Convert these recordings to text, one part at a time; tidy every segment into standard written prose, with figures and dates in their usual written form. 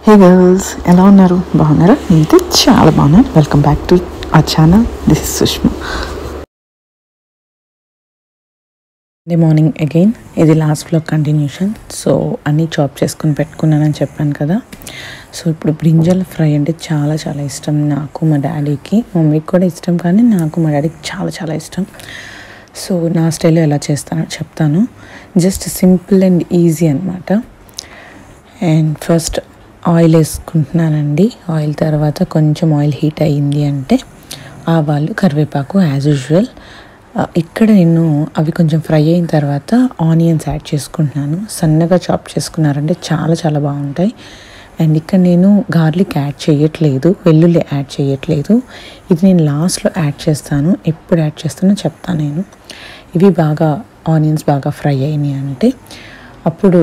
Hey girls, ఎలా ఉన్నారు? బాగున్నారా? నేనైతే చాలా బాగున్నాను. Welcome back to our channel. This is Sushma. Morning again, ఇది లాస్ట్ వ్లాగ్ కంటిన్యూషన్. సో అన్నీ చాప్ చేసుకుని పెట్టుకున్నానని చెప్పాను కదా. సో ఇప్పుడు బ్రింజల్ ఫ్రై అంటే చాలా చాలా ఇష్టం నాకు, మా డాడీకి, మమ్మీకి కూడా ఇష్టం, కానీ నాకు మా డాడీకి చాలా చాలా ఇష్టం. సో నా స్టైల్లో ఎలా చేస్తానో చెప్తాను. జస్ట్ సింపుల్ అండ్ ఈజీ అనమాట. అండ్ ఫస్ట్ ఆయిల్ వేసుకుంటున్నానండి. ఆయిల్ తర్వాత కొంచెం ఆయిల్ హీట్ అయ్యింది అంటే ఆవాలు, కరివేపాకు యాజ్ యూజువల్. ఇక్కడ నేను అవి కొంచెం ఫ్రై అయిన తర్వాత ఆనియన్స్ యాడ్ చేసుకుంటున్నాను. సన్నగా చాప్ చేసుకున్నారంటే చాలా చాలా బాగుంటాయి. అండ్ ఇక్కడ నేను గార్లిక్ యాడ్ చేయట్లేదు, వెల్లుల్లి యాడ్ చేయట్లేదు. ఇది నేను లాస్ట్లో యాడ్ చేస్తాను. ఎప్పుడు యాడ్ చేస్తానో చెప్తాను నేను. ఇవి బాగా ఆనియన్స్ బాగా ఫ్రై అయినాయి అంటే అప్పుడు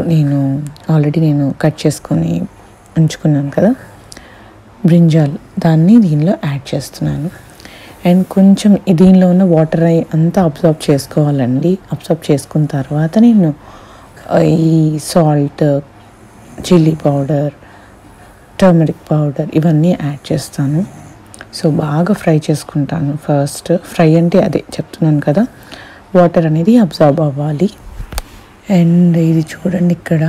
ఆల్రెడీ నేను కట్ చేసుకొని ఉంచుకున్నాను కదా బ్రింజాల్, దాన్ని దీనిలో యాడ్ చేస్తున్నాను. అండ్ కొంచెం దీనిలో ఉన్న వాటర్ అంతా అబ్జర్వ్ చేసుకోవాలండి. అబ్జర్వ్ చేసుకున్న తర్వాత నేను ఈ salt, chilli powder, turmeric powder ఇవన్నీ యాడ్ చేస్తాను. సో బాగా ఫ్రై చేసుకుంటాను. ఫస్ట్ ఫ్రై అంటే అదే చెప్తున్నాను కదా, వాటర్ అనేది అబ్జర్వ్ అవ్వాలి. అండ్ ఇది చూడండి, ఇక్కడ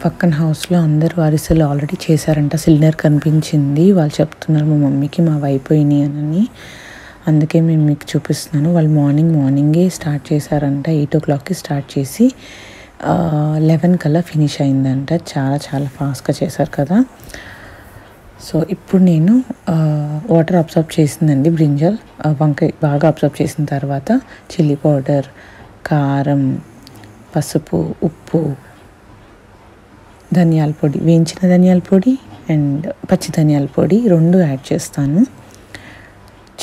పక్కన హౌస్లో అందరూ అరిసెలు ఆల్రెడీ చేశారంట. సిలిండర్ కనిపించింది, వాళ్ళు చెప్తున్నారు మా మమ్మీకి మావి అయిపోయినాయి అని. అందుకే మేము మీకు చూపిస్తున్నాను. వాళ్ళు మార్నింగే స్టార్ట్ చేశారంట. 8 o'clockకి స్టార్ట్ చేసి 11 కల్లా ఫినిష్ అయిందంట. చాలా చాలా ఫాస్ట్గా చేశారు కదా. సో ఇప్పుడు నేను వాటర్ అబ్జర్వ్ చేసిందండి బ్రింజల్, వంకాయ బాగా అబ్జర్వ్ చేసిన తర్వాత చిల్లీ పౌడర్, కారం, పసుపు, ఉప్పు, ధనియాల పొడి, వేయించిన ధనియాల పొడి అండ్ పచ్చి ధనియాల పొడి 2 యాడ్ చేస్తాను.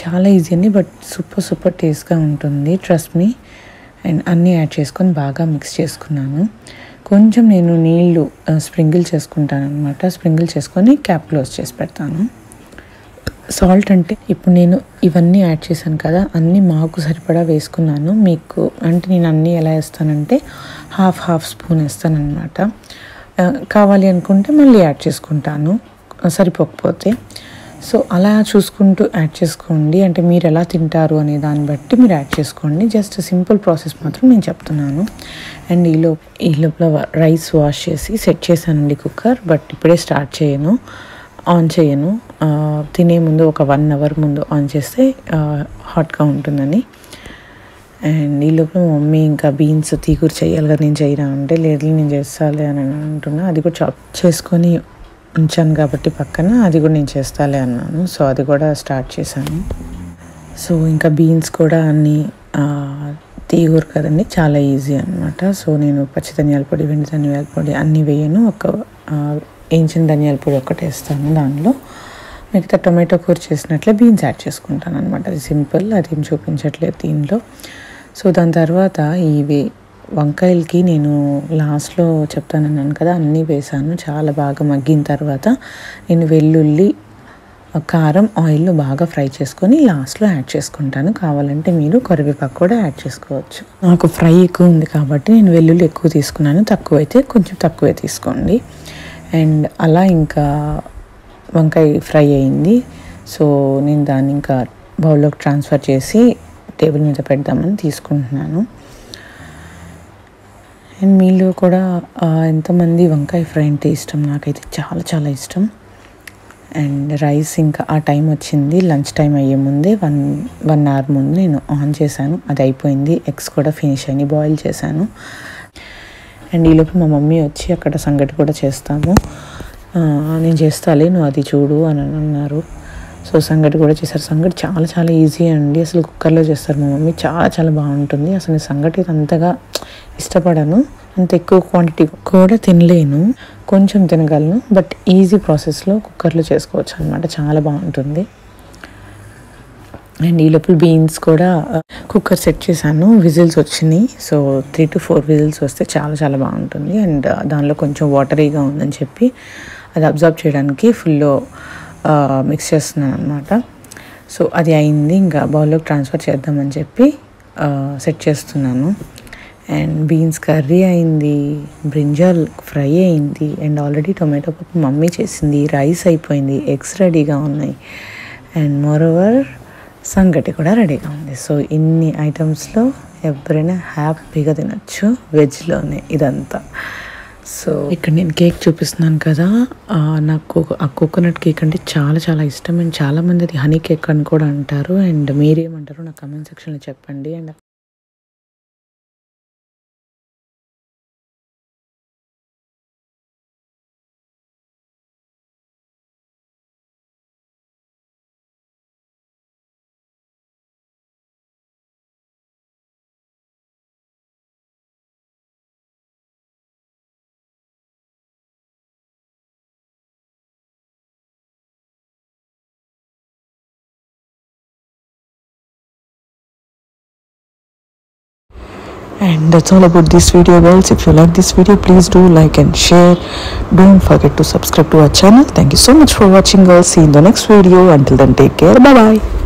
చాలా ఈజీ అండి, బట్ సూపర్ టేస్ట్గా ఉంటుంది, ట్రస్ట్ మీ. అండ్ అన్నీ యాడ్ చేసుకొని బాగా మిక్స్ చేసుకున్నాను. కొంచెం నేను నీళ్ళు స్ప్రింకిల్ చేసుకుంటాను అనమాట. స్ప్రింకిల్ చేసుకొని క్యాప్ క్లోజ్ చేసి పెడతాను. సాల్ట్ అంటే ఇప్పుడు నేను ఇవన్నీ యాడ్ చేశాను కదా, అన్నీ మాకు సరిపడా వేసుకున్నాను. మీకు అంటే నేను అన్నీ ఎలా వేస్తానంటే హాఫ్ స్పూన్ వేస్తాను అనమాట. కావాలి అనుకుంటే మళ్ళీ యాడ్ చేసుకుంటాను, సరిపోకపోతే. సో అలా చూసుకుంటూ యాడ్ చేసుకోండి. అంటే మీరు ఎలా తింటారు అనే దాన్ని బట్టి మీరు యాడ్ చేసుకోండి. జస్ట్ సింపుల్ ప్రాసెస్ మాత్రం నేను చెప్తున్నాను. అండ్ ఈ లోపల రైస్ వాష్ చేసి సెట్ చేశానండి కుక్కర్. బట్ ఇప్పుడే ఆన్ చేయను. తినే ముందు ఒక 1 hour ముందు ఆన్ చేస్తే హాట్గా ఉంటుందని. అండ్ ఈ లోపల మా మమ్మీ ఇంకా బీన్స్ తీగూర చేయాలి కదా, నేను చేయరా అంటే లేదు నేను చేస్తాలే అని అంటున్నా. అది కూడా చాప్ చేసుకొని ఉంచాను కాబట్టి పక్కన, అది కూడా నేను చేస్తాలే అన్నాను. సో అది కూడా స్టార్ట్ చేశాను. సో ఇంకా బీన్స్ కూడా అన్నీ తీగూర కదండి, చాలా ఈజీ అనమాట. సో నేను పచ్చి ధనియాల పొడి, వెండి ధనియాల పొడి అన్నీ వేయను. వేయించిన ధనియాల పొడి ఒకటి వేస్తాను దానిలో. మిగతా టొమాటో కూర చేసినట్లే బీన్స్ యాడ్ చేసుకుంటాను అనమాట. అది సింపుల్, అదేం చూపించట్లేదు దీనిలో. సో దాని తర్వాత ఇవి వంకాయలకి నేను లాస్ట్లో చెప్తానన్నాను కదా, అన్నీ వేసాను. చాలా బాగా మగ్గిన తర్వాత నేను వెల్లుల్లి, కారం ఆయిల్లో బాగా ఫ్రై చేసుకొని లాస్ట్లో యాడ్ చేసుకుంటాను. కావాలంటే మీరు కరివేపాకు కూడా యాడ్ చేసుకోవచ్చు. నాకు ఫ్రై ఎక్కువ ఉంది కాబట్టి నేను వెల్లుల్లి ఎక్కువ తీసుకున్నాను, తక్కువైతే కొంచెం తక్కువే తీసుకోండి. అండ్ అలా ఇంకా వంకాయ ఫ్రై అయింది. సో నేను దాన్ని ఇంకా బౌల్లోకి ట్రాన్స్ఫర్ చేసి టేబుల్ మీద పెడదామని తీసుకుంటున్నాను. అండ్ మీలో కూడా ఎంతమంది వంకాయ ఫ్రై అంటే ఇష్టం? నాకైతే చాలా చాలా ఇష్టం. అండ్ రైస్ ఇంకా ఆ టైం వచ్చింది, లంచ్ టైం అయ్యే ముందే 1 hour ముందు నేను ఆన్ చేశాను. అది అయిపోయింది. ఎగ్స్ కూడా ఫినిష్ అయినాయి, బాయిల్ చేశాను. అండ్ ఈలోపు మా మమ్మీ వచ్చి అక్కడ సంగటి కూడా చేస్తాము, నేను చేస్తాలే నువ్వు అది చూడు అని అన్నారు. సో సంగటి కూడా చేశారు. సంగటి చాలా చాలా ఈజీ అండి, అసలు కుక్కర్లో చేస్తారు మా మమ్మీ, చాలా చాలా బాగుంటుంది. అసలు నేను సంగటి అంతగా ఇష్టపడను, అంత ఎక్కువ క్వాంటిటీ కూడా తినలేను, కొంచెం తినగలను. బట్ ఈజీ ప్రాసెస్లో కుక్కర్లో చేసుకోవచ్చు అనమాట, చాలా బాగుంటుంది. అండ్ ఈ లోపల బీన్స్ కూడా కుక్కర్ సెట్ చేశాను, విజిల్స్ వచ్చినాయి. సో 3 to 4 విజిల్స్ వస్తే చాలా చాలా బాగుంటుంది. అండ్ దానిలో కొంచెం వాటరీగా ఉందని చెప్పి అది అబ్జర్వ్ చేయడానికి ఫుల్లో మిక్స్ చేస్తున్నాను అనమాట. సో అది అయింది, ఇంకా బౌల్లోకి ట్రాన్స్ఫర్ చేద్దామని చెప్పి సెట్ చేస్తున్నాను. అండ్ బీన్స్ కర్రీ అయింది, బ్రింజాల్ ఫ్రై అయింది, అండ్ ఆల్రెడీ టొమాటో పప్పు మమ్మీ చేసింది, రైస్ అయిపోయింది, ఎగ్స్ రెడీగా ఉన్నాయి, అండ్ మోరోవర్ సంగటి కూడా రెడీగా ఉంది. సో ఇన్ని ఐటమ్స్లో ఎవరైనా హ్యాపీగా తినచ్చు వెజ్లోనే ఇదంతా. సో ఇక్కడ నేను కేక్ చూపిస్తున్నాను కదా, నాకు ఆ కోకోనట్ కేక్ అంటే చాలా చాలా ఇష్టం. అండ్ చాలామంది అది హనీ కేక్ అని కూడా అంటారు. అండ్ మీరేమంటారో నాకు కమెంట్ సెక్షన్లో చెప్పండి. And that's all about this video, girls. If you like this video, please do like and share. Don't forget to subscribe to our channel. Thank you so much for watching, girls. See you in the next video. Until then, take care. Bye bye.